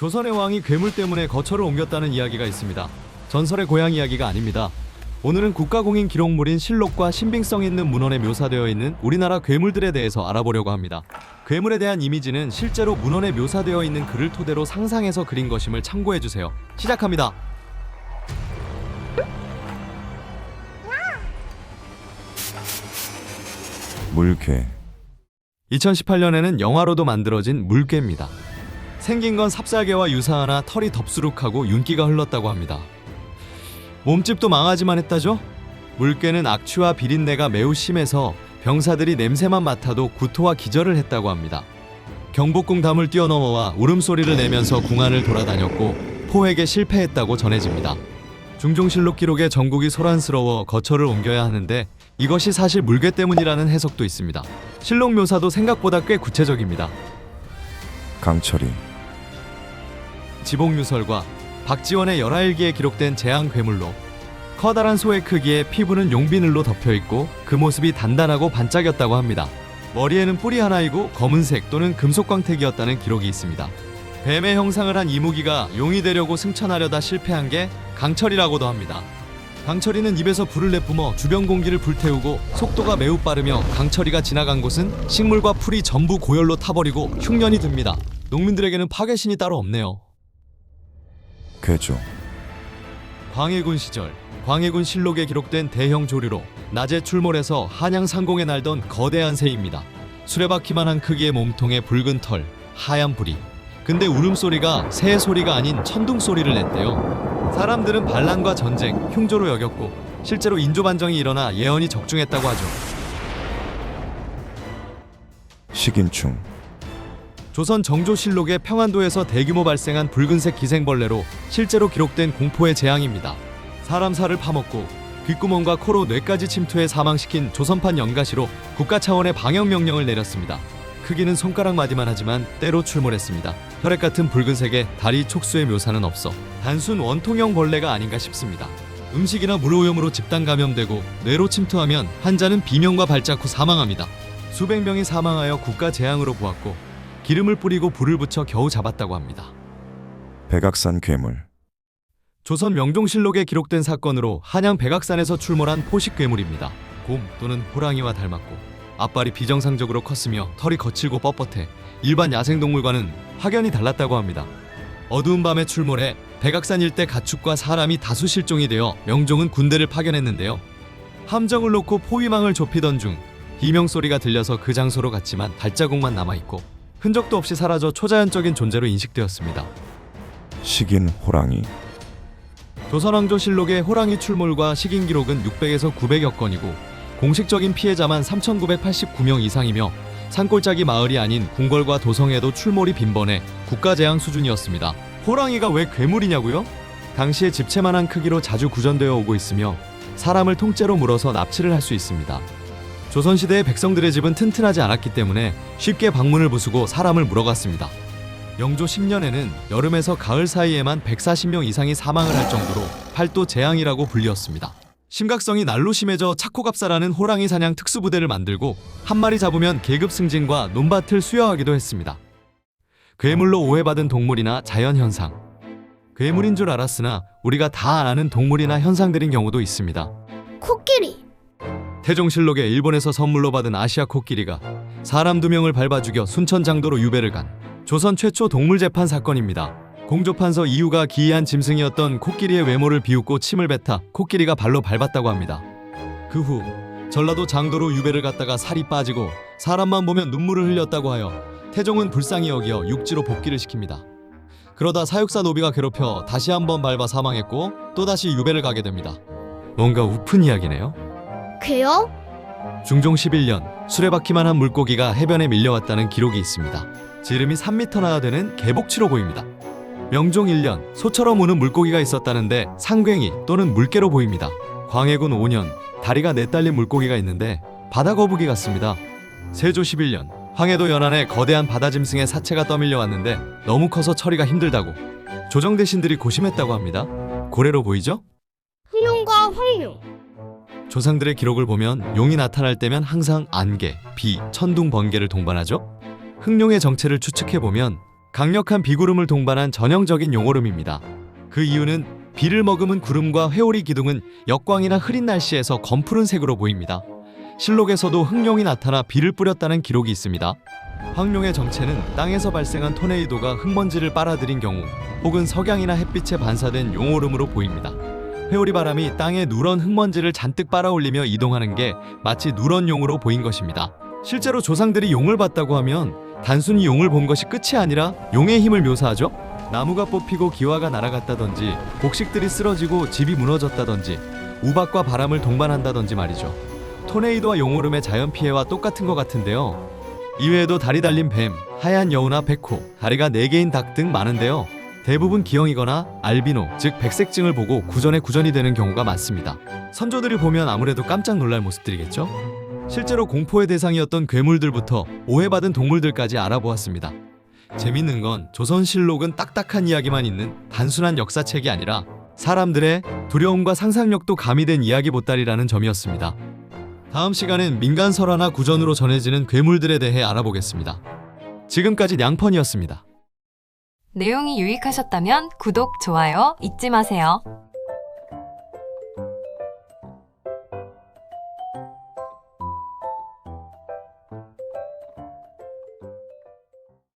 조선의 왕이 괴물 때문에 거처를 옮겼다는 이야기가 있습니다. 전설의 고향 이야기가 아닙니다. 오늘은 국가공인 기록물인 실록과 신빙성 있는 문헌에 묘사되어 있는 우리나라 괴물들에 대해서 알아보려고 합니다. 괴물에 대한 이미지는 실제로 문헌에 묘사되어 있는 글을 토대로 상상해서 그린 것임을 참고해주세요. 시작합니다. 물괴. 2018년에는 영화로도 만들어진 물괴입니다. 생긴 건 삽살개와 유사하나 털이 덥수룩하고 윤기가 흘렀다고 합니다. 몸집도 망하지만 했다죠? 물괴는 악취와 비린내가 매우 심해서 병사들이 냄새만 맡아도 구토와 기절을 했다고 합니다. 경복궁 담을 뛰어넘어와 울음소리를 내면서 궁안을 돌아다녔고 포획에 실패했다고 전해집니다. 중종실록 기록에 전국이 소란스러워 거처를 옮겨야 하는데 이것이 사실 물괴 때문이라는 해석도 있습니다. 실록 묘사도 생각보다 꽤 구체적입니다. 강철이. 지복유설과 박지원의 열하일기에 기록된 재앙 괴물로 커다란 소의 크기에 피부는 용비늘로 덮여있고 그 모습이 단단하고 반짝였다고 합니다. 머리에는 뿔이 하나이고 검은색 또는 금속 광택이었다는 기록이 있습니다. 뱀의 형상을 한 이무기가 용이 되려고 승천하려다 실패한 게 강철이라고도 합니다. 강철이는 입에서 불을 내뿜어 주변 공기를 불태우고 속도가 매우 빠르며 강철이가 지나간 곳은 식물과 풀이 전부 고열로 타버리고 흉년이 듭니다. 농민들에게는 파괴신이 따로 없네요. 괴조. 광해군 시절 광해군 실록에 기록된 대형 조류로 낮에 출몰해서 한양 상공에 날던 거대한 새입니다. 수레바퀴만 한 크기의 몸통에 붉은 털, 하얀 부리. 근데 울음소리가 새의 소리가 아닌 천둥 소리를 냈대요. 사람들은 반란과 전쟁, 흉조로 여겼고 실제로 인조반정이 일어나 예언이 적중했다고 하죠. 식인충. 조선 정조실록의 평안도에서 대규모 발생한 붉은색 기생벌레로 실제로 기록된 공포의 재앙입니다. 사람 살을 파먹고 귓구멍과 코로 뇌까지 침투해 사망시킨 조선판 연가시로 국가 차원의 방역 명령을 내렸습니다. 크기는 손가락마디만 하지만 때로 출몰했습니다. 혈액 같은 붉은색에 다리 촉수의 묘사는 없어 단순 원통형 벌레가 아닌가 싶습니다. 음식이나 물오염으로 집단 감염되고 뇌로 침투하면 환자는 비명과 발작 후 사망합니다. 수백 명이 사망하여 국가 재앙으로 보았고 기름을 뿌리고 불을 붙여 겨우 잡았다고 합니다. 백악산 괴물. 조선 명종실록에 기록된 사건으로 한양 백악산에서 출몰한 포식 괴물입니다. 곰 또는 호랑이와 닮았고 앞발이 비정상적으로 컸으며 털이 거칠고 뻣뻣해 일반 야생동물과는 확연히 달랐다고 합니다. 어두운 밤에 출몰해 백악산 일대 가축과 사람이 다수 실종이 되어 명종은 군대를 파견했는데요. 함정을 놓고 포위망을 좁히던 중 비명소리가 들려서 그 장소로 갔지만 발자국만 남아있고 흔적도 없이 사라져 초자연적인 존재로 인식되었습니다. 식인 호랑이. 조선왕조실록의 호랑이 출몰과 식인 기록은 600에서 900여 건이고 공식적인 피해자만 3,989명 이상이며 산골짜기 마을이 아닌 궁궐과 도성에도 출몰이 빈번해 국가재앙 수준이었습니다. 호랑이가 왜 괴물이냐고요? 당시에 집채만한 크기로 자주 구전되어 오고 있으며 사람을 통째로 물어서 납치를 할 수 있습니다. 조선시대의 백성들의 집은 튼튼하지 않았기 때문에 쉽게 방문을 부수고 사람을 물어갔습니다. 영조 10년에는 여름에서 가을 사이에만 140명 이상이 사망을 할 정도로 팔도 재앙이라고 불리었습니다. 심각성이 날로 심해져 차코갑사라는 호랑이 사냥 특수부대를 만들고 한 마리 잡으면 계급 승진과 논밭을 수여하기도 했습니다. 괴물로 오해받은 동물이나 자연현상. 괴물인 줄 알았으나 우리가 다 아는 동물이나 현상들인 경우도 있습니다. 코끼리. 태종실록에 일본에서 선물로 받은 아시아 코끼리가 사람 2명을 밟아 죽여 순천장도로 유배를 간 조선 최초 동물재판 사건입니다. 공조판서 이유가 기이한 짐승이었던 코끼리의 외모를 비웃고 침을 뱉아 코끼리가 발로 밟았다고 합니다. 그 후 전라도 장도로 유배를 갔다가 살이 빠지고 사람만 보면 눈물을 흘렸다고 하여 태종은 불쌍히 여겨 육지로 복귀를 시킵니다. 그러다 사육사 노비가 괴롭혀 다시 한번 밟아 사망했고 또다시 유배를 가게 됩니다. 뭔가 우픈 이야기네요. 괴요? 중종 11년 수레바퀴만 한 물고기가 해변에 밀려왔다는 기록이 있습니다. 지름이 3m나 되는 개복치로 보입니다. 명종 1년 소처럼 우는 물고기가 있었다는데 상괭이 또는 물개로 보입니다. 광해군 5년 다리가 4달린 물고기가 있는데 바다거북이 같습니다. 세조 11년 황해도 연안에 거대한 바다짐승의 사체가 떠밀려 왔는데 너무 커서 처리가 힘들다고 조정 대신들이 고심했다고 합니다. 고래로 보이죠? 흑룡과 황룡. 조상들의 기록을 보면 용이 나타날 때면 항상 안개, 비, 천둥, 번개를 동반하죠. 흑룡의 정체를 추측해보면 강력한 비구름을 동반한 전형적인 용오름입니다. 그 이유는 비를 머금은 구름과 회오리 기둥은 역광이나 흐린 날씨에서 검푸른 색으로 보입니다. 실록에서도 흑룡이 나타나 비를 뿌렸다는 기록이 있습니다. 황룡의 정체는 땅에서 발생한 토네이도가 흙먼지를 빨아들인 경우 혹은 석양이나 햇빛에 반사된 용오름으로 보입니다. 회오리 바람이 땅에 누런 흙먼지를 잔뜩 빨아올리며 이동하는 게 마치 누런 용으로 보인 것입니다. 실제로 조상들이 용을 봤다고 하면 단순히 용을 본 것이 끝이 아니라 용의 힘을 묘사하죠. 나무가 뽑히고 기와가 날아갔다든지 곡식들이 쓰러지고 집이 무너졌다든지 우박과 바람을 동반한다든지 말이죠. 토네이도와 용오름의 자연 피해와 똑같은 것 같은데요. 이외에도 다리 달린 뱀, 하얀 여우나 백호, 다리가 4개인 닭 등 많은데요. 대부분 기형이거나 알비노, 즉 백색증을 보고 구전이 되는 경우가 많습니다. 선조들이 보면 아무래도 깜짝 놀랄 모습들이겠죠? 실제로 공포의 대상이었던 괴물들부터 오해받은 동물들까지 알아보았습니다. 재밌는 건 조선실록은 딱딱한 이야기만 있는 단순한 역사책이 아니라 사람들의 두려움과 상상력도 가미된 이야기 보따리라는 점이었습니다. 다음 시간엔 민간 설화나 구전으로 전해지는 괴물들에 대해 알아보겠습니다. 지금까지 냥펀이었습니다. 내용이 유익하셨다면 구독, 좋아요 잊지 마세요.